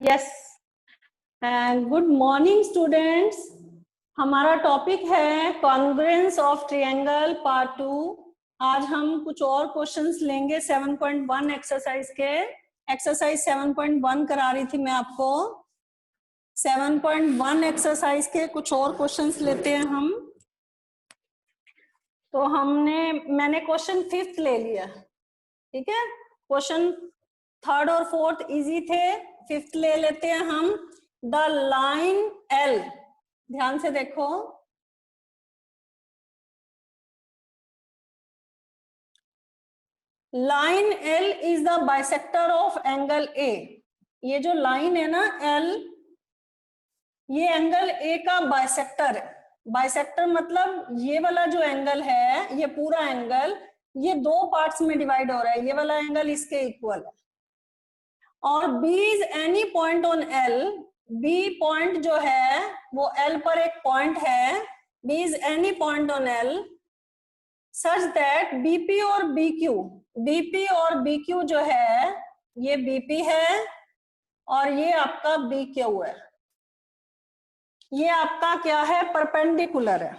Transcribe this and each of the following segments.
Yes, good morning students. हमारा topic है congruence of triangle part 2। आज हम कुछ और क्वेश्चंस लेंगे 7.1 एक्सरसाइज के। एक्सरसाइज 7.1 करा रही थी मैं आपको। 7.1 एक्सरसाइज के कुछ और क्वेश्चंस लेते हैं हम। तो मैंने क्वेश्चन 5th ले लिया, ठीक है। क्वेश्चन 3rd और 4th इजी थे, 5th ले लेते हैं हम। द लाइन L, ध्यान से देखो, line L is the bisector of angle A। ये जो लाइन है ना L, ये एंगल A का बाइसेक्टर है। बाइसेक्टर मतलब ये वाला जो एंगल है, ये पूरा एंगल, ये दो पार्ट्स में डिवाइड हो रहा है। ये वाला एंगल इसके इक्वल है। और B is any point on L, B point जो है वो L पर एक पॉइंट है। B is any point on L such that BP और BQ, BP और BQ जो है, ये BP है और ये आपका BQ है। ये आपका क्या है? परपेंडिकुलर है।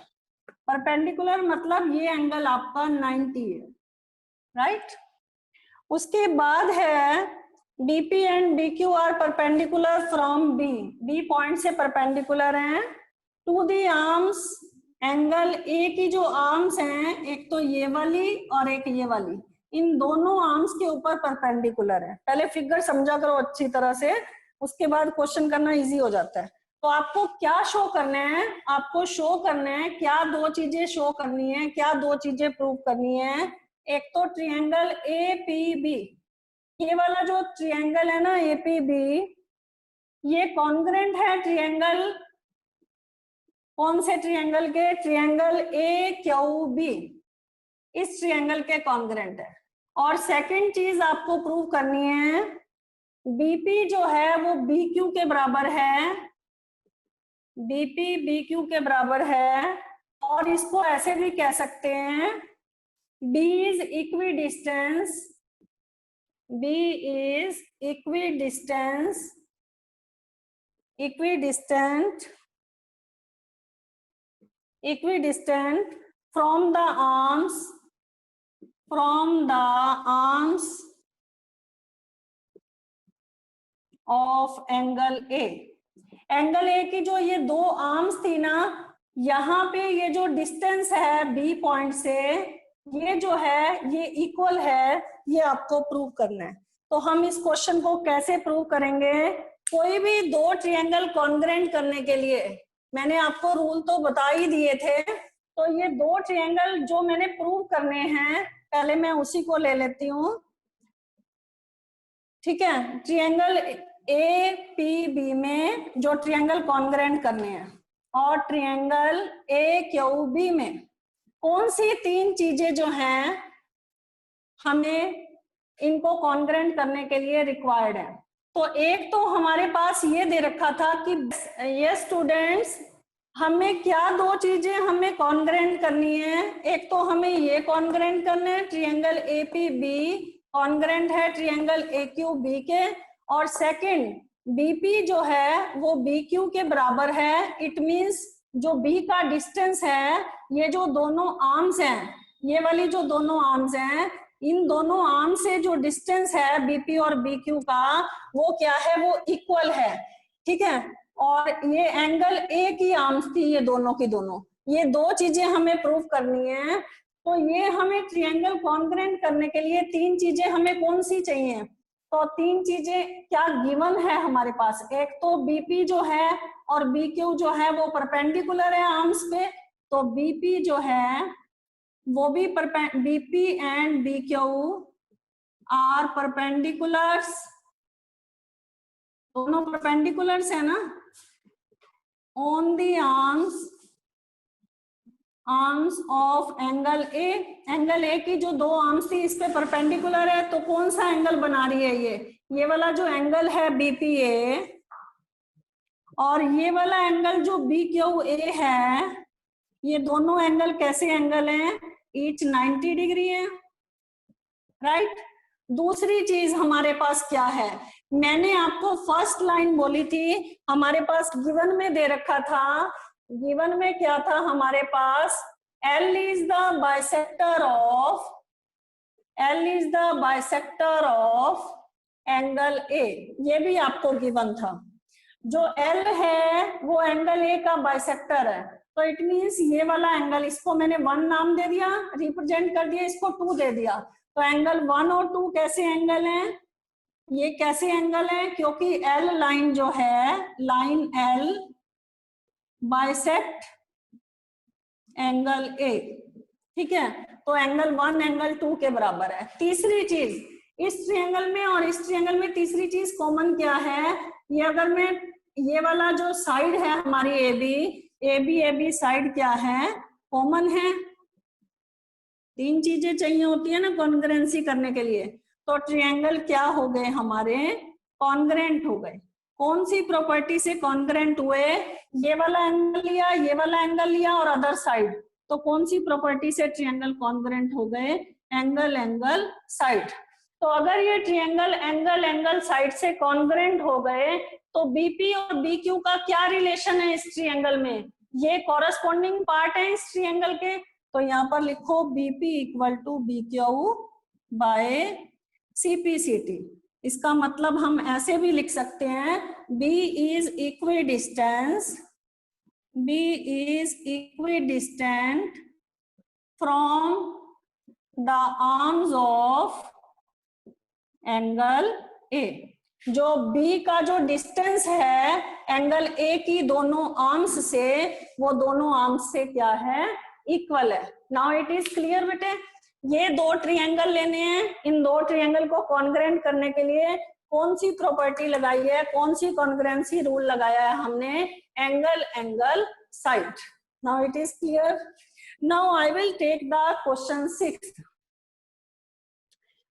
परपेंडिकुलर मतलब ये एंगल आपका 90 है, राइट। उसके बाद है BP and BQ are perpendicular from B, B point से परपेंडिकुलर हैं to the arms. Angle A की जो आर्म्स हैं, एक तो ये वाली और एक ये वाली, इन दोनों आर्म्स के ऊपर परपेंडिकुलर है। पहले फिगर समझा करो अच्छी तरह से, उसके बाद क्वेश्चन करना इजी हो जाता है। तो आपको क्या शो करना है? आपको शो करना है क्या? दो चीजें शो करनी है। क्या दो चीजें प्रूव करनी है? एक तो ट्रायंगल APB, ये वाला जो ट्रायंगल है ना APB, ये कॉन्ग्रुएंट है ट्रायंगल, कौन से ट्रायंगल के? ट्रायंगल AQB, इस ट्रायंगल के कॉन्ग्रुएंट है। और सेकंड चीज आपको प्रूव करनी है, BP जो है वो BQ के बराबर है, BP BQ के बराबर है। और इसको ऐसे भी कह सकते हैं, B is equidistance, B is equidistant from the arms of angle A। Angle A की जो ये दो आर्म्स थी ना, यहाँ पे ये जो डिस्टेंस है B पॉइंट से, ये जो है ये इक्वल है। ये आपको प्रूव करना है। तो हम इस क्वेश्चन को कैसे प्रूव करेंगे? कोई भी दो ट्रायंगल कॉन्ग्रुएंट करने के लिए मैंने आपको रूल तो बता ही दिए थे। तो ये दो ट्रायंगल जो मैंने प्रूव करने हैं, पहले मैं उसी को ले लेती हूँ, ठीक है। ट्रायंगल APB में जो ट्रायंगल कॉन्ग्रुएंट करने हैं, और ट्रायंगल AQB में कौन सी तीन चीजें जो हैं हमें इनको कॉन्ग्रुएंट करने के लिए रिक्वायर्ड है। तो एक तो हमारे पास ये दे रखा था कि ये स्टूडेंट्स, हमें क्या दो चीजें हमें कॉन्ग्रुएंट करनी है। एक तो हमें ये कॉन्ग्रुएंट करना है, ट्रायंगल APB कॉन्ग्रुएंट है ट्रायंगल AQB के। और सेकंड, BP जो है वो BQ के बराबर है। इट मींस जो B का डिस्टेंस है, ये जो दोनों आर्म्स हैं, ये वाली जो दोनों आर्म्स हैं, इन दोनों आर्म से जो डिस्टेंस है BP और BQ का, वो क्या है? वो इक्वल है, ठीक है। और ये एंगल A की आर्म्स थी, ये दोनों की दोनों, ये दो चीजें हमें प्रूव करनी है। तो ये हमें ट्रायंगल कॉन्ग्रुएंट करने के लिए तीन चीजें हमें कौन सी चाहिए? तो तीन चीजें क्या गिवन है हमारे पास? एक तो BP जो है और BQ जो है वो परपेंडिकुलर है आर्म्स पे। तो BP जो है वो भी BP and BQ are perpendiculars, दोनों परपेंडिकुलर्स है ना, on the arms of angle A। Angle A की जो दो आर्म्स थी इस पे परपेंडिकुलर है। तो कौन सा एंगल बना रही है? ये वाला जो एंगल है BPA, और ये वाला एंगल जो BQA है, ये दोनों एंगल कैसे एंगल हैं? ईच 90 डिग्री है, राइट। दूसरी चीज हमारे पास क्या है मैंने आपको फर्स्ट लाइन बोली थी, हमारे पास गिवन में दे रखा था, गिवन में क्या था हमारे पास, L is the bisector of angle A, ये भी आपको गिवन था। जो L है वो एंगल A का बाइसेक्टर है, तो इट मींस ये वाला एंगल, इसको मैंने 1 नाम दे दिया, रिप्रेजेंट कर दिया, इसको 2 दे दिया, तो एंगल 1 और 2 कैसे एंगल हैं, ये कैसे एंगल है, क्योंकि L लाइन जो है, line L bisect angle A, ठीक है, तो एंगल 1 एंगल 2 के बराबर है। तीसरी चीज, इस ट्रायंगल में और इस ट्रायंगल में तीसरी चीज कॉमन क्या है, ये अगर मैं ये वाला जो साइड है हमारी AB साइड क्या है, कॉमन है। 3 चीजें चाहिए होती है ना कॉन्ग्रुएंसी करने के लिए, तो ट्रायंगल क्या हो गए हमारे, कॉन्ग्रुएंट हो गए। कौन सी प्रॉपर्टी से कॉन्ग्रुएंट हुए, ये वाला एंगल लिया, ये वाला एंगल लिया और अदर साइड, तो कौन सी प्रॉपर्टी से ट्रायंगल कॉन्ग्रुएंट हो गए, एंगल साइड। तो अगर ये ट्रायंगल एंगल साइड से कॉन्ग्रुएंट हो गए, तो बीपी और बीक्यू का क्या रिलेशन है इस ट्रायंगल में, ये कॉरस्पॉन्डिंग पार्ट है इस ट्रायंगल के, तो यहाँ पर लिखो BP equal to BQ by CPCT। इसका मतलब हम ऐसे भी लिख सकते हैं, B is equidistant from the arms of angle A। जो B का जो डिस्टेंस है एंगल A की दोनों आर्म्स से, वो दोनों आर्म्स से क्या है, इक्वल है। नाउ इट इज क्लियर बेटे, ये 2 ट्रायंगल लेने हैं, इन 2 ट्रायंगल को कॉन्ग्रुएंट करने के लिए कौन सी प्रॉपर्टी लगाई है, कौन सी कॉन्ग्रुएंसी रूल लगाया है हमने, angle side. Now it is clear. Now I will take the question 6,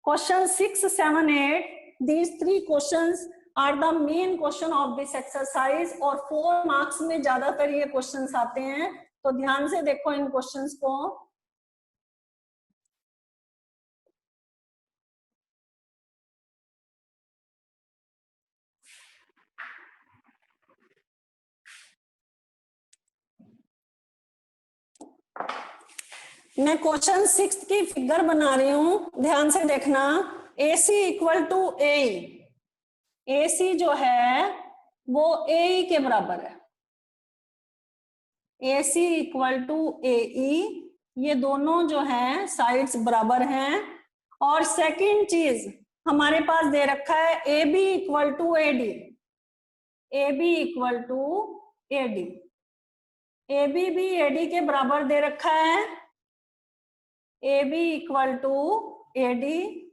question 6, 7, 8, these 3 questions are the main question of this exercise, और 4 मार्क्स में ज्यादातर ये क्वेश्चंस आते हैं, तो ध्यान से देखो इन क्वेश्चंस को। मैं क्वेश्चन 6 की फिगर बना रही हूं, ध्यान से देखना। AC इक्वल टू AC जो है वो AE के बराबर है, AC इक्वल टू AE, ये दोनों जो है साइड्स बराबर हैं। और सेकंड चीज हमारे पास दे रखा है AB equal to AD, AB equal to AD, AB भी AD के बराबर दे रखा है, AB इक्वल टू AD,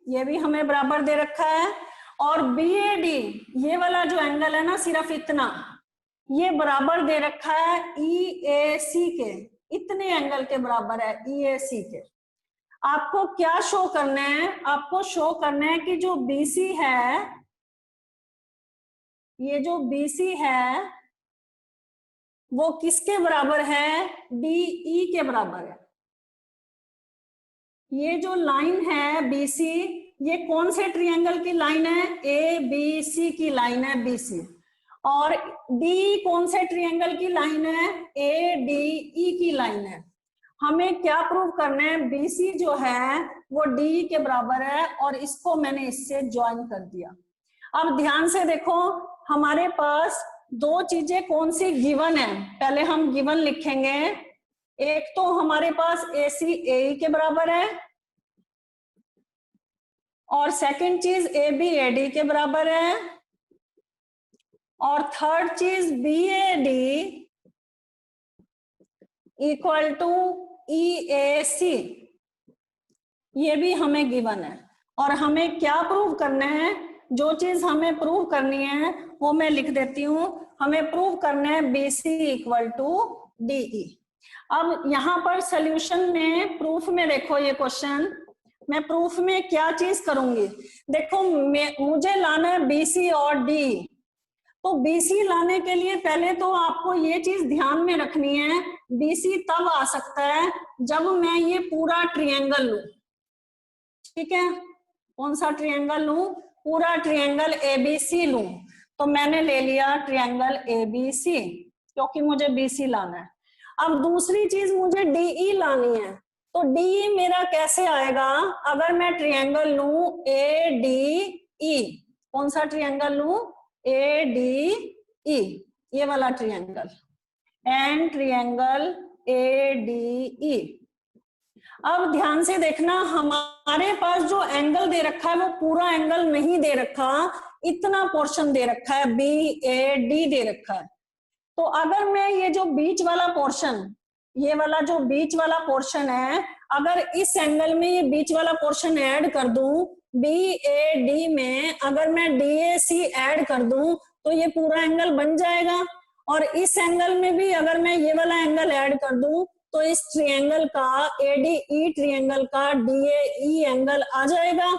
ये भी हमें बराबर दे रखा है। और BAD, ये वाला जो एंगल है ना, सिर्फ इतना, ये बराबर दे रखा है EAC के, इतने एंगल के बराबर है EAC के। आपको क्या शो करना है, आपको शो करना है कि जो BC है, ये जो BC है वो किसके बराबर है, DE के बराबर है। ये जो लाइन है BC, ये कौन से ट्रायंगल की लाइन है, ABC की लाइन है BC। और D कौन से ट्रायंगल की लाइन है, ADE की लाइन है। हमें क्या प्रूव करना है, BC जो है वो DE के बराबर है, और इसको मैंने इससे ज्वाइन कर दिया। अब ध्यान से देखो, हमारे पास 2 चीजें कौन सी गिवन है, पहले हम गिवन लिखेंगे। एक तो हमारे पास AC AE के बराबर है, और सेकंड चीज AB AD के बराबर है, और थर्ड चीज BAD इक्वल टू EAC, ये भी हमें गिवन है। और हमें क्या प्रूव करना है, जो चीज हमें प्रूव करनी है वो मैं लिख देती हूं। हमें प्रूव करना है BC इक्वल टू DE। अब यहाँ पर सोल्यूशन में, प्रूफ में देखो, ये क्वेश्चन मैं प्रूफ में क्या चीज करूंगी, देखो मुझे लाना है BC और DE। तो BC लाने के लिए पहले तो आपको ये चीज ध्यान में रखनी है, BC तब आ सकता है जब मैं ये पूरा ट्रायंगल लूं, ठीक है। कौन सा ट्रायंगल लूं, पूरा ट्रायंगल एबीसी लूं तो मैंने ले लिया ट्रायंगल एबीसी, क्योंकि मुझे बीसी लाना है। अब दूसरी चीज मुझे डीई लानी है, तो डीई मेरा कैसे आएगा? अगर मैं ट्रायंगल लूं ए डी ई, कौन सा ट्रायंगल लूं? ए डी ई, ये वाला triangle, and triangle A D E. अब ध्यान से देखना, हमारे पास जो एंगल दे रखा है वो पूरा एंगल नहीं दे रखा, इतना पोर्शन दे रखा है, बी ए डी दे रखा है। तो अगर मैं ये जो बीच वाला पोर्शन, ये वाला जो बीच वाला पोर्शन है, अगर इस एंगल में ये बीच वाला पोर्शन ऐड कर दूं, बी ए डी में अगर मैं डी ए सी ऐड कर दूं तो ये पूरा एंगल बन जाएगा। और इस एंगल में भी अगर मैं ये वाला एंगल ऐड कर दूं तो इस ट्रायंगल का, एडीई ट्रायंगल का डीएई एंगल आ जाएगा।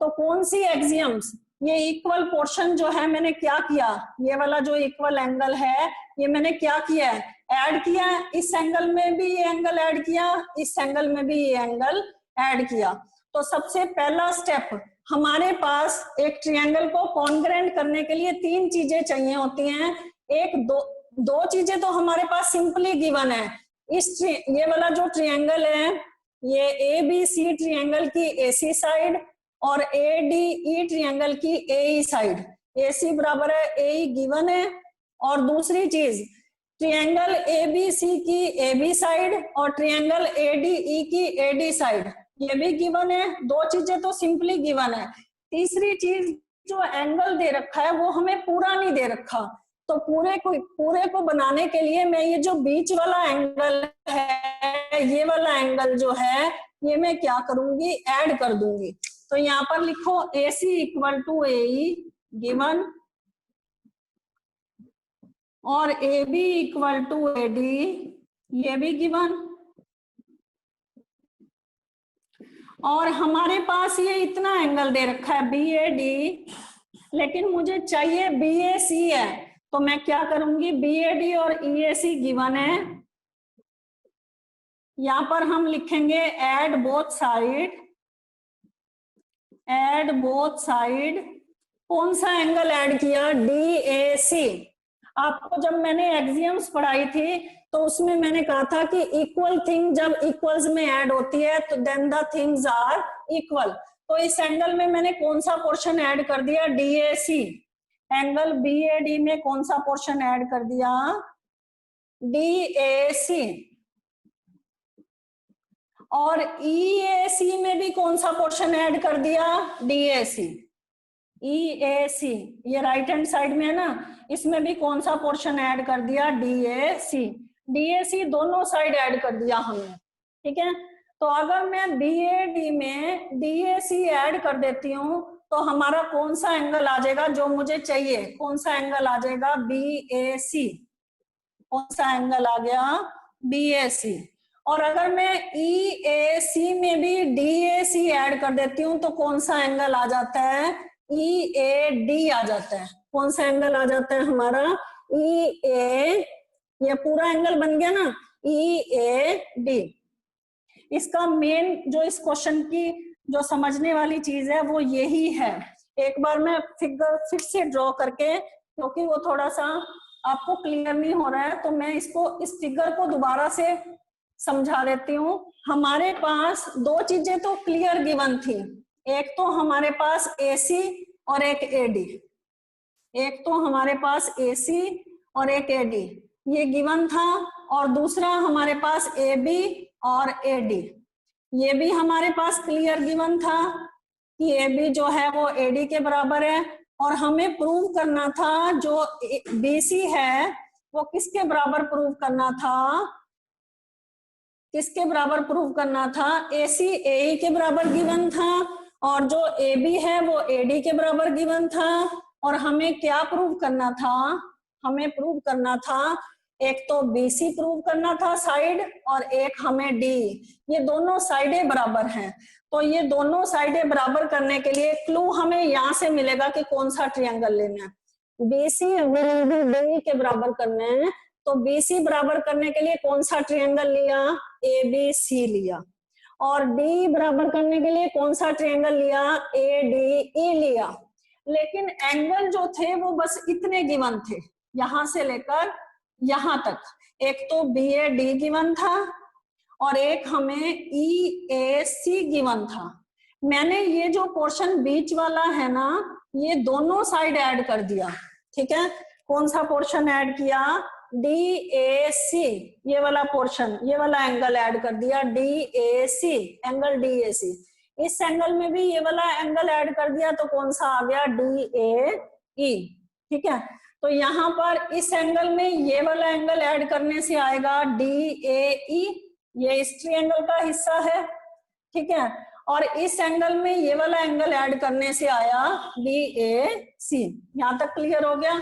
तो कौन सी एक्सियम्स, ये इक्वल पोर्शन जो है मैंने क्या किया, ये वाला जो इक्वल एंगल है ये मैंने क्या किया है? ऐड किया। इस एंगल में भी ये एंगल ऐड किया, इस एंगल में भी ये एंगल ऐड किया। तो सबसे पहला स्टेप, हमारे पास एक ट्रायंगल को कॉन्ग्रुएंट करने के लिए तीन चीजें चाहिए होती हैं। एक दो चीजें तो हमारे पास सिंपली गिवन है। ये वाला जो ट्रायंगल है, ये ए बी सी ट्रायंगल की एसी साइड और ए डी ई ट्रायंगल की एई साइड, एसी बराबर है ए गिवन है। और दूसरी चीज, ट्रायंगल ए बी सी की ए बी साइड और ट्रायंगल ए डी ई की ए डी साइड, ये भी गिवन है। दो चीजें तो सिंपली गिवन है। तीसरी चीज, जो एंगल दे रखा है वो हमें पूरा नहीं दे रखा, तो पूरे को बनाने के लिए मैं ये जो बीच वाला एंगल है, ये वाला एंगल जो है, ये मैं क्या करूंगी? ऐड कर दूंगी। तो यहाँ पर लिखो AC equal to AE given, और AB इक्वल टू AD, ये भी गिवन। और हमारे पास ये इतना एंगल दे रखा है BAD, लेकिन मुझे चाहिए BAC है, तो मैं क्या करूंगी? BAD और EAC गिवन है, यहां पर हम लिखेंगे add both side, add both side. कौन सा एंगल ऐड किया? DAC। आपको जब मैंने एक्सियम्स पढ़ाई थी तो उसमें मैंने कहा था कि इक्वल थिंग जब इक्वल्स में ऐड होती है तो then the things are equal. तो इस एंगल में मैंने कौन सा पोर्शन ऐड कर दिया? DAC। एंगल BAD में कौन सा पोर्शन ऐड कर दिया? DAC। और EAC में भी कौन सा पोर्शन ऐड कर दिया? DAC। EAC ये राइट हैंड साइड में है ना, इसमें भी कौन सा पोर्शन ऐड कर दिया? DAC। DAC दोनों साइड ऐड कर दिया हमने, ठीक है। तो अगर मैं BAD में DAC ऐड कर देती हूँ तो हमारा कौन सा एंगल आ जाएगा जो मुझे चाहिए? कौन सा एंगल आ जाएगा? BAC। कौन सा एंगल आ गया? BAC। और अगर मैं EAC में भी DAC ऐड कर देती हूँ तो कौन सा एंगल आ जाता है? EAD आ जाता है। कौन सा एंगल आ जाता है हमारा? EA, ये पूरा एंगल बन गया ना, EAD। इसका मेन जो इस क्वेश्चन की जो समझने वाली चीज है वो यही है। एक बार मैं फिगर फिर से ड्रॉ करके, क्योंकि वो थोड़ा सा आपको क्लियर नहीं हो रहा है, तो मैं इस फिगर को दोबारा से समझा देती हूँ। हमारे पास दो चीजें तो क्लियर गिवन थी, एक तो हमारे पास AC और एक AD, एक तो हमारे पास AC और एक AD, ये गिवन था। और दूसरा हमारे पास AB और AD, ये भी हमारे पास क्लियर गिवन था कि AB जो है वो AD के बराबर है। और हमें प्रूव करना था जो BC है वो किसके बराबर प्रूव करना था? किसके बराबर प्रूव करना था? AC AE के बराबर गिवन था, और जो AB है वो AD के बराबर गिवन था। और हमें क्या प्रूव करना था? हमें प्रूव करना था, एक तो BC प्रूव करना था साइड, और एक हमें D। ये दोनों साइडें बराबर हैं, तो ये दोनों साइडें बराबर करने के लिए क्लू हमें यहाँ से मिलेगा कि कौन सा ट्रायंगल लेना है। BC will be DE के बराबर करने हैं, तो BC बराबर करने के लिए कौन सा ट्रायंगल लिया? ABC लिया। और D बराबर करने के लिए कौन सा ट्रायंगल लिया? ADE लिया। लेकिन एंगल जो थे वो बस इतने गिवन थे, यहां से लेकर यहां तक। एक तो BAD गिवन था और एक हमें EAC गिवन था। मैंने ये जो पोर्शन बीच वाला है ना, ये दोनों साइड ऐड कर दिया। ठीक है, कौन सा पोर्शन ऐड किया? DAC, ये वाला पोर्शन, ये वाला एंगल ऐड कर दिया, DAC, एंगल DAC। इस एंगल में भी ये वाला एंगल ऐड कर दिया, तो कौन सा आ गया? DAE। ठीक है, तो यहाँ पर इस एंगल में ये वाला एंगल ऐड करने से आएगा DAE, ये इस ट्रायंगल का हिस्सा है। ठीक है, और इस एंगल में ये वाला एंगल ऐड करने से आया BAC। यहां तक क्लियर हो गया?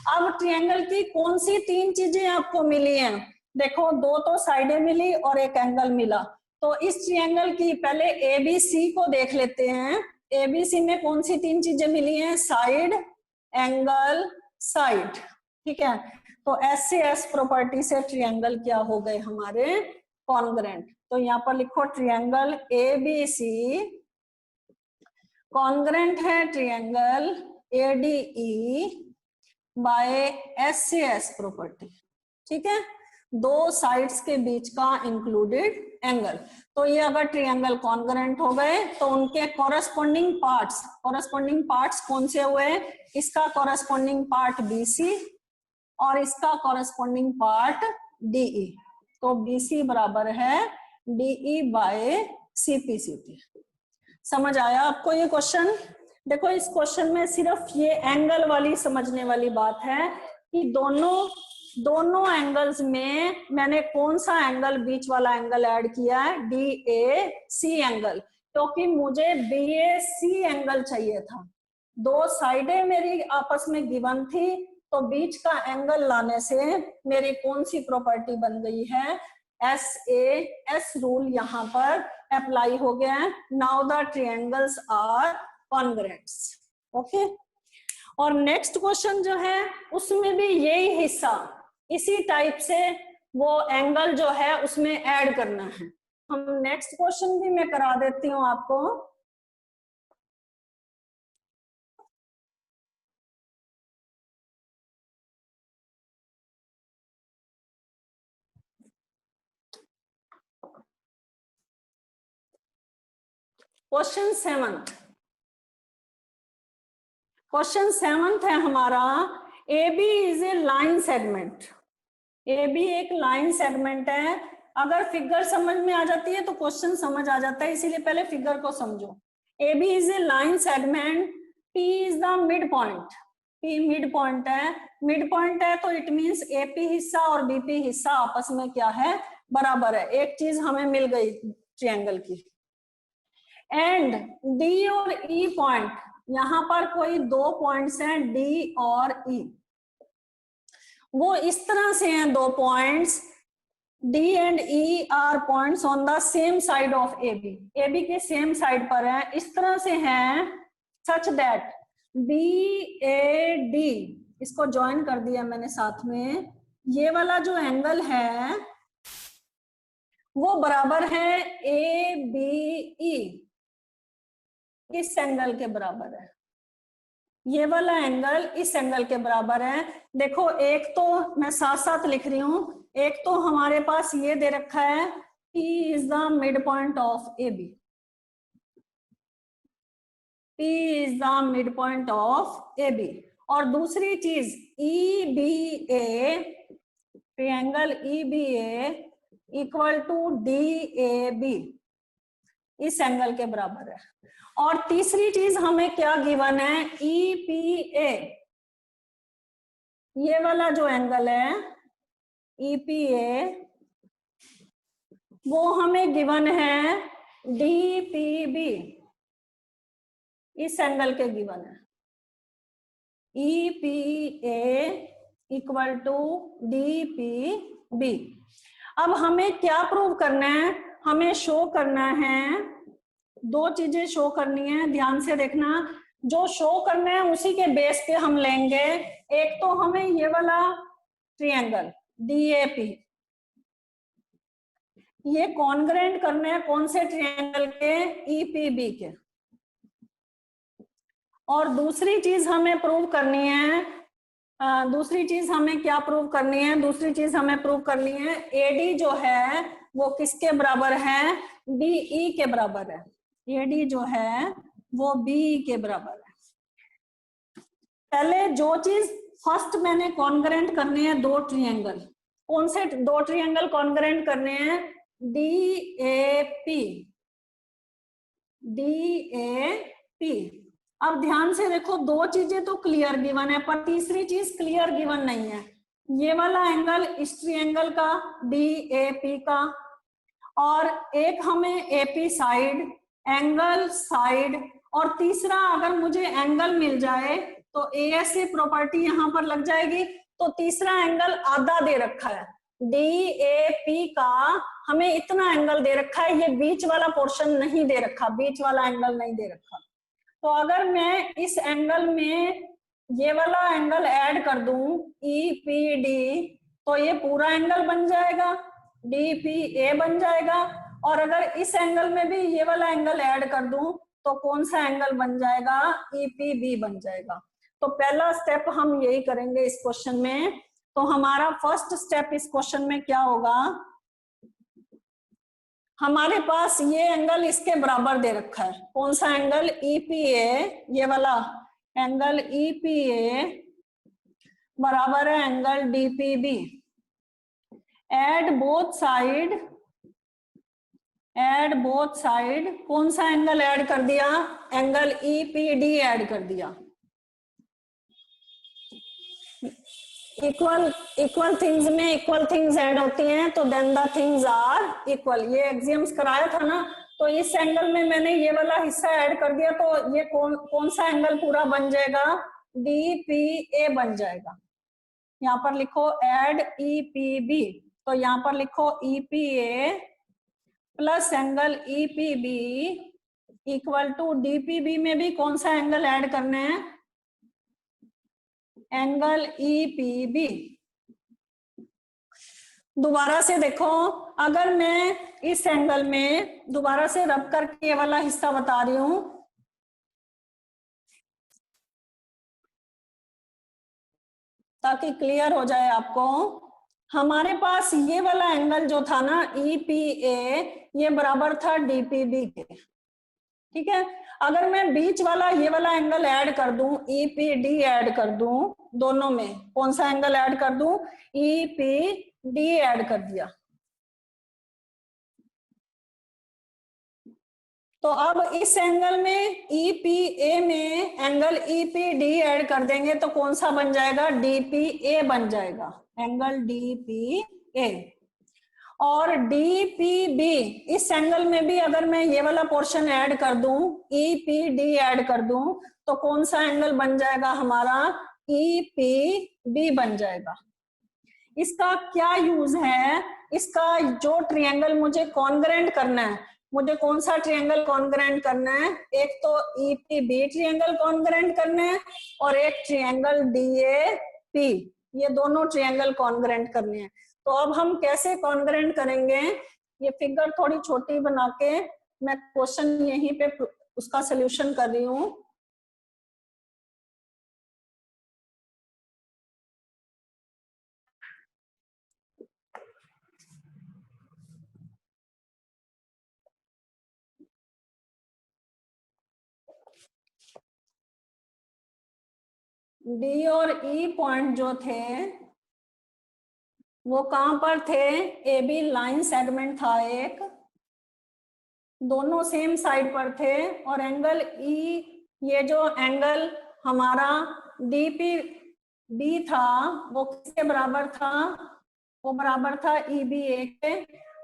अब ट्रायंगल की कौन सी 3 चीजें आपको मिली हैं? देखो, 2 तो साइडें मिली और एक एंगल मिला। तो इस ट्रायंगल की पहले ABC को देख लेते हैं। ABC में कौन सी 3 चीजें मिली हैं? Side, angle, side. ठीक है, तो S से S प्रॉपर्टी से ट्रायंगल क्या हो गए हमारे? कॉन्ग्रेंट। तो यहाँ पर लिखो ट्रायंगल ABC कॉन्ग्रेंट है ट्रायंगल ADE बाय S से S प्रॉपर्टी। ठीक है, 2 साइड्स के बीच का इंक्लूडेड एंगल। तो ये अगर ट्रायंगल कॉन्ग्रेंट हो गए तो उनके कॉरस्पॉन्डिंग पार्ट्स कौन से हुए? इसका कॉरस्पॉन्डिंग पार्ट BC और इसका कॉरस्पॉन्डिंग पार्ट DE। तो BC बराबर है DE बाय CPCT। समझ आया आपको ये क्वेश्चन? देखो, इस क्वेश्चन में सिर्फ ये एंगल वाली समझने वाली बात है कि दोनों एंगल्स में मैंने कौन सा एंगल, बीच वाला एंगल ऐड किया है? DAC एंगल, क्योंकि मुझे BAC एंगल चाहिए था। 2 साइडें मेरी आपस में गिवन थी, तो बीच का एंगल लाने से मेरी कौन सी प्रॉपर्टी बन गई है? SAS रूल यहाँ पर अप्लाई हो गया है। Now the triangles are congruents. Okay, और नेक्स्ट क्वेश्चन जो है उसमें भी यही हिस्सा, इसी टाइप से वो एंगल जो है उसमें ऐड करना है। हम नेक्स्ट क्वेश्चन भी मैं करा देती हूँ आपको। क्वेश्चन 7 है हमारा। AB is a line segment. AB एक लाइन सेगमेंट है। अगर फिगर समझ में आ जाती है तो क्वेश्चन समझ आ जाता है, इसीलिए पहले फिगर को समझो। AB is a line segment, P is the mid point. P mid point है, मिड पॉइंट है तो इट मींस AP हिस्सा और BP हिस्सा आपस में क्या है? बराबर है। एक चीज हमें मिल गई ट्रायंगल की। एंड D और E पॉइंट, यहां पर कोई 2 पॉइंट्स हैं D और E, वो इस तरह से हैं 2 points. D and E are points on the same side of AB। AB के सेम साइड पर है, इस तरह से हैं सच दैट BAD, इसको ज्वाइन कर दिया मैंने साथ में। ये वाला जो एंगल है वो बराबर है ABE, इस एंगल के बराबर है। ये वाला एंगल इस एंगल के बराबर है। देखो, एक तो मैं साथ साथ लिख रही हूं, एक तो हमारे पास ये दे रखा है P is the mid point of AB। P is the mid point of AB। और दूसरी चीज EBA, triangle EBA equal to DAB, इस एंगल के बराबर है। और तीसरी चीज हमें क्या गिवन है? EPA, ये वाला जो एंगल है EPA, वो हमें गिवन है DPB, इस एंगल के गिवन है। EPA equal to DPB। अब हमें क्या प्रूव करना है? हमें शो करना है, 2 चीजें शो करनी है, ध्यान से देखना। जो शो करना है उसी के बेस पे हम लेंगे। एक तो हमें ये वाला ट्रायंगल DAP, ये कॉन्ग्रेंट करने हैं कौन से ट्रायंगल के? EPB के। और दूसरी चीज हमें प्रूव करनी है, दूसरी चीज हमें क्या प्रूव करनी है, दूसरी चीज हमें प्रूव करनी है एडी जो है वो किसके बराबर है, बीई के बराबर है। एडी जो है वो बीई के बराबर है। पहले जो चीज फर्स्ट मैंने कॉन्ग्रेंट करने हैं दो ट्रायंगल, कौन से दो ट्रायंगल कॉन्ग्रेंट करने हैं, DAP, DAP। अब ध्यान से देखो, दो चीजें तो क्लियर गिवन है पर तीसरी चीज क्लियर गिवन नहीं है। ये वाला एंगल इस ट्रायंगल का DAP का, और एक हमें AP साइड, एंगल साइड, और तीसरा अगर मुझे एंगल मिल जाए तो ASA प्रॉपर्टी यहां पर लग जाएगी। तो तीसरा एंगल आधा दे रखा है, DAP का हमें इतना एंगल दे रखा है, ये बीच वाला पोर्शन नहीं दे रखा, बीच वाला एंगल नहीं दे रखा। तो अगर मैं इस एंगल में ये वाला एंगल ऐड कर दूं EPD, तो ये पूरा एंगल बन जाएगा, DPA बन जाएगा। और अगर इस एंगल में भी ये वाला एंगल ऐड कर दूं तो कौन सा एंगल बन जाएगा, EPB बन जाएगा। तो पहला स्टेप हम यही करेंगे इस क्वेश्चन में। तो हमारा फर्स्ट स्टेप इस क्वेश्चन में क्या होगा, हमारे पास ये एंगल इसके बराबर दे रखा है, कौन सा एंगल, EPA, ये वाला एंगल EPA बराबर है angle DPB। Add both side, add both side, कौन सा एंगल ऐड कर दिया, एंगल EPD ऐड कर दिया। इक्वल थिंग्स में इक्वल थिंग्स ऐड होती हैं तो then the things are equal, ये एक्सियम्स कराया था ना। तो इस एंगल में मैंने ये वाला हिस्सा ऐड कर दिया तो ये कौन सा एंगल पूरा बन जाएगा, DPA बन जाएगा। यहाँ पर लिखो एड EPB, तो यहाँ पर लिखो EPA plus angle EPB equal to DPB में भी कौन सा एंगल ऐड करना है, एंगल EPB। दोबारा से देखो, अगर मैं इस एंगल में दोबारा से रब करके ये वाला हिस्सा बता रही हूं ताकि क्लियर हो जाए आपको। हमारे पास ये वाला एंगल जो था ना EPA, ये बराबर था DPB के, ठीक है। अगर मैं बीच वाला ये वाला एंगल ऐड कर दूं, EPD ऐड कर दूं, दोनों में कौन सा एंगल ऐड कर दूं, EPD ऐड कर दिया। तो अब इस एंगल में EPA में एंगल EPD ऐड कर देंगे तो कौन सा बन जाएगा, DPA बन जाएगा, एंगल DPA। और DPB, इस एंगल में भी अगर मैं ये वाला पोर्शन ऐड कर दूं, EPD ऐड कर दूं, तो कौन सा एंगल बन जाएगा हमारा, EPB बन जाएगा। इसका क्या यूज है, इसका जो ट्रायंगल मुझे कॉन्ग्रेंट करना है, मुझे कौन सा ट्रायंगल कॉन्ग्रेंट करना है, एक तो EPB ट्रायंगल कॉन्ग्रेंट करना है और एक ट्रायंगल DAP, ये दोनों ट्रायंगल कॉन्ग्रेंट करने हैं। तो अब हम कैसे कॉन्ग्रेंट करेंगे, ये फिगर थोड़ी छोटी बना के मैं क्वेश्चन यहीं पे उसका सोल्यूशन कर रही हूँ। D और E पॉइंट जो थे वो कहां पर थे, AB लाइन सेगमेंट था एक, दोनों सेम साइड पर थे। और एंगल E, ये जो एंगल हमारा DPB था वो किसके बराबर था, वो बराबर था EBA के।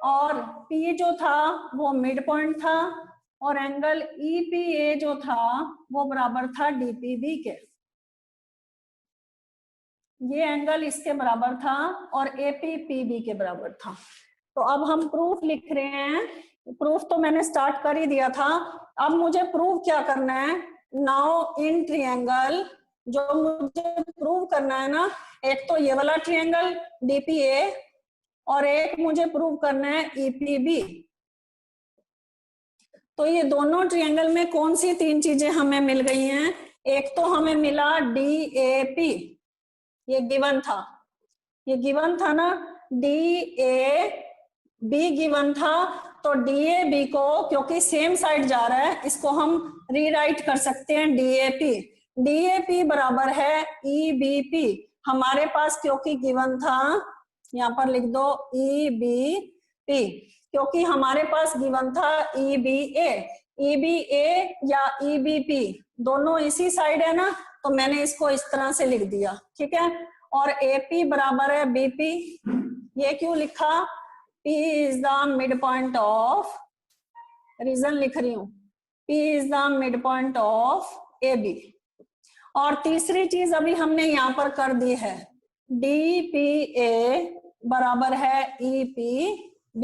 और P जो था वो मिड पॉइंट था और एंगल EPA जो था वो बराबर था DPB के। ये एंगल इसके बराबर था और APPB के बराबर था। तो अब हम प्रूफ लिख रहे हैं, प्रूफ तो मैंने स्टार्ट कर ही दिया था। अब मुझे प्रूफ क्या करना है, नाउ इन ट्रायंगल जो मुझे प्रूव करना है ना, एक तो ये वाला ट्रायंगल DPA और एक मुझे प्रूव करना है EPB। तो ये दोनों ट्रायंगल में कौन सी तीन चीजें हमें मिल गई हैं, एक तो हमें मिला DAP, ये गिवन था ना, DAB गिवन था, तो DAB को क्योंकि सेम साइड जा रहा है इसको हम रीराइट कर सकते हैं DAP बराबर है EBP। हमारे पास क्योंकि गिवन था, यहाँ पर लिख दो EBP, क्योंकि हमारे पास गिवन था EBA या EBP दोनों इसी साइड है ना, तो मैंने इसको इस तरह से लिख दिया, ठीक है। और AP बराबर है BP, ये क्यों लिखा, P is the mid point of, reason लिख रही हूं, P is the mid point of AB। और तीसरी चीज अभी हमने यहाँ पर कर दी है, DPA बराबर है EPB,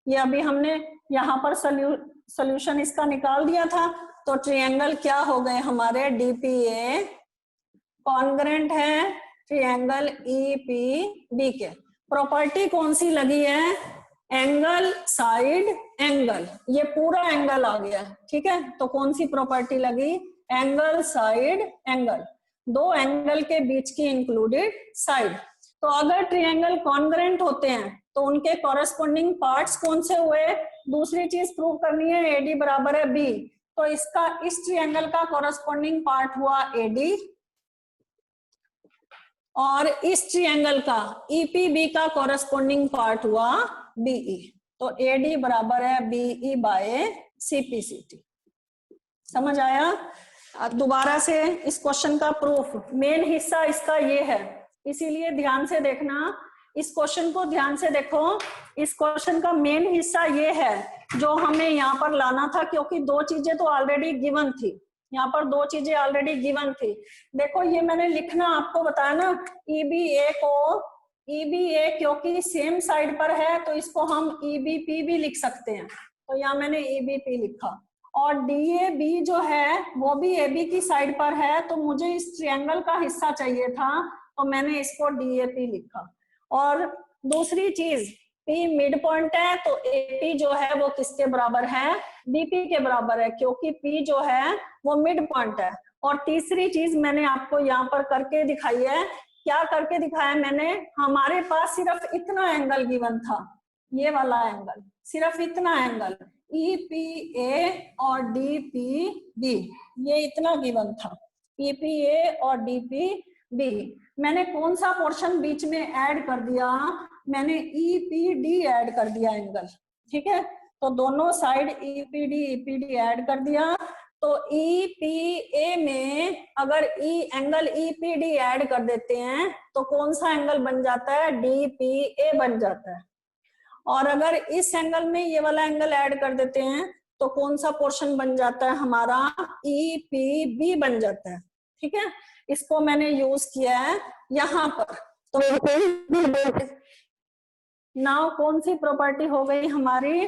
ये अभी हमने यहाँ पर सोल्यूशन इसका निकाल दिया था। तो ट्रायंगल क्या हो गए हमारे, DPA कॉन्ग्रेंट है ट्रायंगल EPB के। प्रॉपर्टी कौन सी लगी है, एंगल साइड एंगल, ये पूरा एंगल आ गया, ठीक है। तो कौन सी प्रॉपर्टी लगी, एंगल साइड एंगल, दो एंगल के बीच की इंक्लूडेड साइड। तो अगर ट्रायंगल कॉन्ग्रेंट होते हैं तो उनके कॉरेस्पॉन्डिंग पार्ट्स कौन से हुए, दूसरी चीज प्रूव करनी है, AD बराबर है B, तो इसका इस ट्रायंगल का कॉरेस्पॉन्डिंग पार्ट हुआ AD और इस ट्रायंगल का EPB का कॉरेस्पॉन्डिंग पार्ट हुआ BE। तो AD बराबर है BE बाय CPCT। समझ आया। दोबारा से इस क्वेश्चन का प्रूफ, मेन हिस्सा इसका ये है, इसीलिए ध्यान से देखना, इस क्वेश्चन को ध्यान से देखो। इस क्वेश्चन का मेन हिस्सा ये है जो हमें यहाँ पर लाना था, क्योंकि दो चीजें तो ऑलरेडी गिवन थी, यहाँ पर दो चीजें ऑलरेडी गिवन थी। देखो ये मैंने लिखना आपको बताया ना, EBA को, EBA क्योंकि सेम साइड पर है तो इसको हम EBP भी लिख सकते हैं, तो यहाँ मैंने EBP लिखा। और DAB जो है वो भी AB की साइड पर है, तो मुझे इस ट्रायंगल का हिस्सा चाहिए था, तो मैंने इसको DAP लिखा। और दूसरी चीज, P मिड पॉइंट है तो AP जो है वो किसके बराबर है, BP के बराबर है, क्योंकि P जो है वो मिड पॉइंट है। और तीसरी चीज मैंने आपको यहाँ पर करके दिखाई है, क्या करके दिखाया मैंने, हमारे पास सिर्फ इतना एंगल गिवन था, ये वाला एंगल, सिर्फ इतना एंगल EPA और DPB, ये इतना गिवन था, EPA और DPB। मैंने कौन सा पोर्शन बीच में ऐड कर दिया, मैंने EPD ऐड कर दिया एंगल, ठीक है। तो दोनों साइड EPD ऐड कर दिया, तो EPA में अगर एंगल EPD ऐड कर देते हैं तो कौन सा एंगल बन जाता है, DPA बन जाता है। और अगर इस एंगल में ये वाला एंगल ऐड कर देते हैं तो कौन सा पोर्शन बन जाता है हमारा, EPB बन जाता है, ठीक है। इसको मैंने यूज किया है यहाँ पर। तो नाउ कौन सी प्रॉपर्टी हो गई हमारी,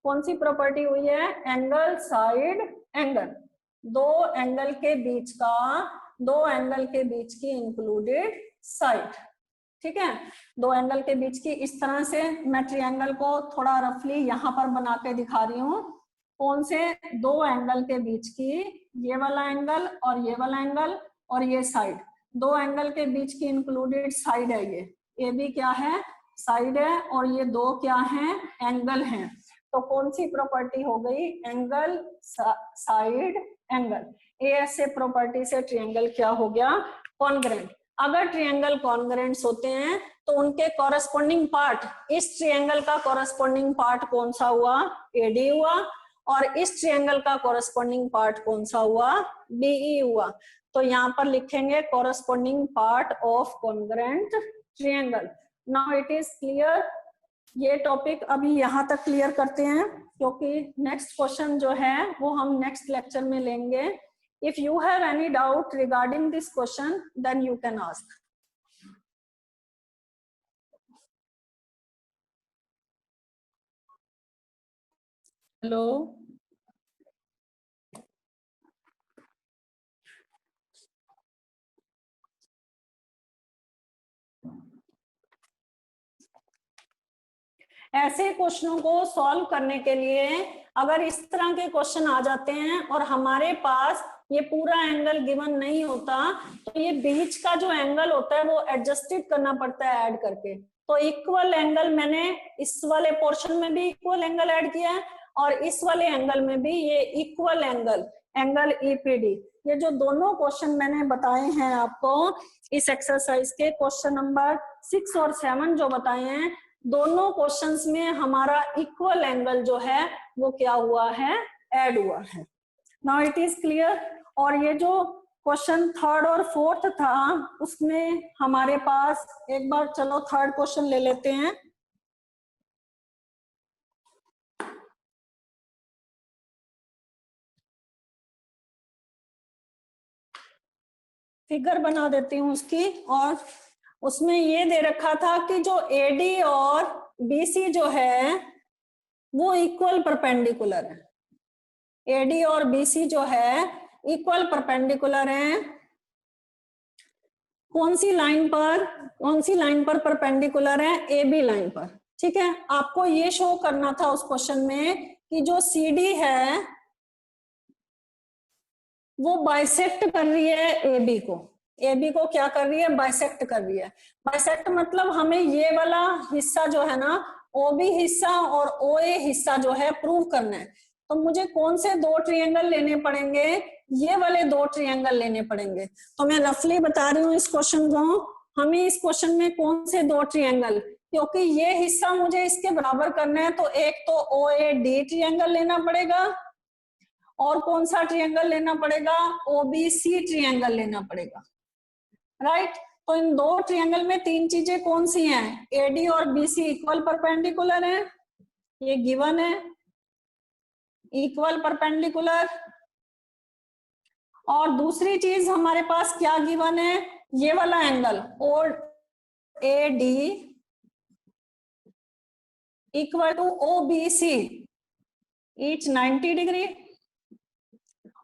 कौन सी प्रॉपर्टी हुई है, एंगल साइड एंगल, दो एंगल के बीच की इंक्लूडेड साइड, ठीक है। दो एंगल के बीच की, इस तरह से मैं ट्रायंगल को थोड़ा रफली यहाँ पर बना के दिखा रही हूँ। कौन से, दो एंगल के बीच की, ये वाला एंगल और ये वाला एंगल और ये साइड, दो एंगल के बीच की इंक्लूडेड साइड है ये भी क्या है, साइड है, और ये दो क्या हैं, एंगल हैं। तो कौन सी प्रॉपर्टी हो गई, एंगल साइड एंगल। ऐसे प्रॉपर्टी से ट्रायंगल क्या हो गया, कॉन्ग्रेंट। अगर ट्रायंगल कॉन्ग्रेंट्स होते हैं तो उनके कॉरेस्पॉन्डिंग पार्ट, इस ट्रायंगल का कॉरेस्पॉन्डिंग पार्ट कौन सा हुआ, AD हुआ, और इस ट्रायंगल का कॉरेस्पॉन्डिंग पार्ट कौन सा हुआ, BE हुआ। तो यहाँ पर लिखेंगे corresponding part of congruent triangle. Now it is clear. ये टॉपिक अभी यहाँ तक क्लियर करते हैं, क्योंकि नेक्स्ट क्वेश्चन जो है वो हम नेक्स्ट लेक्चर में लेंगे। If you have any doubt regarding this question, then you can ask. Hello. ऐसे क्वेश्चनों को सॉल्व करने के लिए अगर इस तरह के क्वेश्चन आ जाते हैं और हमारे पास ये पूरा एंगल गिवन नहीं होता, तो ये बीच का जो एंगल होता है वो एडजस्टेड करना पड़ता है ऐड करके। तो इक्वल एंगल मैंने इस वाले पोर्शन में भी इक्वल एंगल ऐड किया है और इस वाले एंगल में भी ये इक्वल एंगल ईपीडी। ये जो दोनों क्वेश्चन मैंने बताए हैं आपको इस एक्सरसाइज के, क्वेश्चन नंबर 6 और 7 जो बताए हैं, दोनों क्वेश्चंस में हमारा इक्वल एंगल जो है वो क्या हुआ है, ऐड हुआ है। Now it is clear. और ये जो क्वेश्चन 3rd और 4th था उसमें हमारे पास, एक बार चलो 3rd क्वेश्चन ले लेते हैं। फिगर बना देती हूँ उसकी, और उसमें ये दे रखा था कि जो एडी और बीसी जो है वो इक्वल परपेंडिकुलर है। एडी और बीसी जो है इक्वल परपेंडिकुलर है। कौन सी लाइन पर परपेंडिकुलर है, ए बी लाइन पर। ठीक है, आपको ये शो करना था उस क्वेश्चन में कि जो सी डी है वो बाइसेक्ट कर रही है ए बी को। ए बी को क्या कर रही है, बाइसेक्ट कर रही है। बाइसेक्ट मतलब हमें ये वाला हिस्सा जो है ना, ओ बी हिस्सा और ओ ए हिस्सा जो है प्रूव करना है। तो मुझे कौन से दो ट्रायंगल लेने पड़ेंगे, ये वाले दो ट्रायंगल लेने पड़ेंगे। तो मैं रफली बता रही हूँ इस क्वेश्चन को, हमें इस क्वेश्चन में कौन से दो ट्रायंगल, क्योंकि ये हिस्सा मुझे इसके बराबर करना है, तो एक तो ओ ए डी ट्रायंगल लेना पड़ेगा और कौन सा ट्रायंगल लेना पड़ेगा, ओबीसी ट्रायंगल लेना पड़ेगा। राइट, तो इन दो ट्रायंगल में तीन चीजें कौन सी हैं, एडी और बीसी इक्वल परपेंडिकुलर है, ये गिवन है, इक्वल परपेंडिकुलर। और दूसरी चीज हमारे पास क्या गिवन है, ये वाला angle O A D equal to O B C each 90 degree.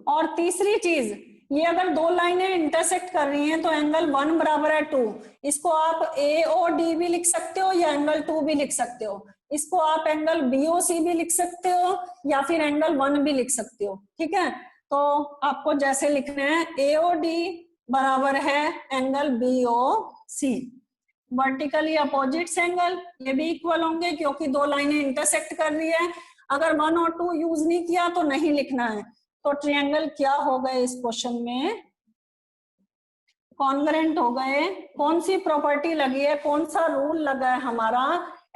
और तीसरी चीज, ये अगर दो लाइनें इंटरसेक्ट कर रही हैं तो एंगल 1 बराबर है 2। इसको आप ए ओ डी भी लिख सकते हो या एंगल 2 भी लिख सकते हो। इसको आप एंगल बी ओ सी भी लिख सकते हो या फिर एंगल 1 भी लिख सकते हो। ठीक है, तो आपको जैसे लिखना है, ए ओ डी बराबर है एंगल बी ओ सी। वर्टिकली अपोजिट्स एंगल, ये भी इक्वल होंगे क्योंकि दो लाइनें इंटरसेक्ट कर रही है। अगर 1 और 2 यूज नहीं किया तो नहीं लिखना है। तो ट्रायंगल क्या हो गए इस क्वेश्चन में, कॉन्ग्रेंट हो गए। कौन सी प्रॉपर्टी लगी है, कौन सा रूल लगा है हमारा,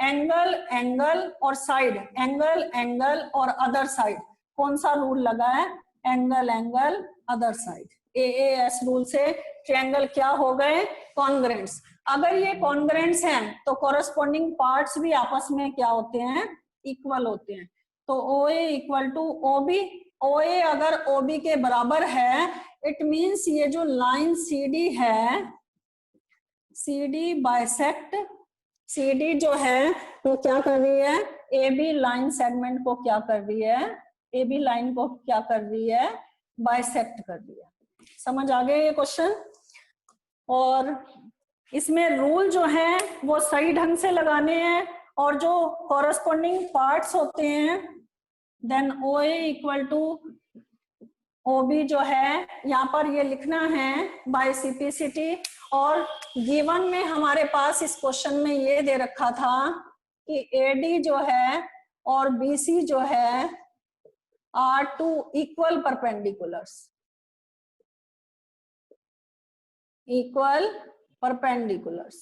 एंगल एंगल और साइड, एंगल एंगल और अदर साइड। कौन सा रूल लगा है, angle angle other side. AAS rule से ट्रायंगल क्या हो गए, कॉन्ग्रेंट्स। अगर ये कॉन्ग्रेंट्स हैं तो कॉरेस्पॉन्डिंग पार्ट्स भी आपस में क्या होते हैं, इक्वल होते हैं। तो ओ ए इक्वल टू ओ बी, ओ ए अगर ओ बी के बराबर है, इट मीन्स ये जो लाइन सी डी है, C D bisect, C D जो है वो क्या कर रही है, ए बी लाइन सेगमेंट को क्या कर रही है, ए बी लाइन को क्या कर रही है, बाइसेक्ट कर रही है। समझ आ गया ये क्वेश्चन। और इसमें रूल जो है वो सही ढंग से लगाने हैं, और जो कॉरेस्पॉन्डिंग पार्ट्स होते हैं, then O A equal to O B जो है यहाँ पर ये लिखना है बाय सिंप्लिसिटी। और गिवन में हमारे पास इस क्वेश्चन में ये दे रखा था कि एडी जो है और बीसी जो है are two equal perpendiculars, equal perpendiculars.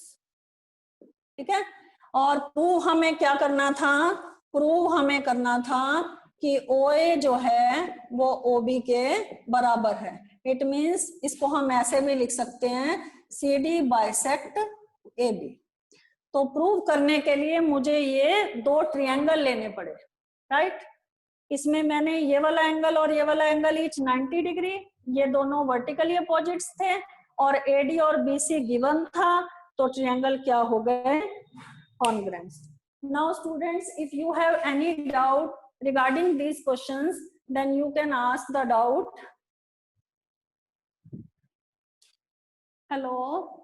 ठीक है, और प्रूव हमें क्या करना था, प्रूव हमें करना था कि OA जो है वो OB के बराबर है। इट मींस इसको हम ऐसे भी लिख सकते हैं, CD बाइसेक्ट AB। तो प्रूव करने के लिए मुझे ये दो ट्रायंगल लेने पड़े। राइट, इसमें मैंने ये वाला एंगल और ये वाला एंगल ईच 90 डिग्री, ये दोनों वर्टिकली अपोजिट्स थे, और AD और BC गिवन था, तो ट्रायंगल क्या हो गए, congruents. Now students, if you have any doubt regarding these questions, then you can ask the doubt. Hello.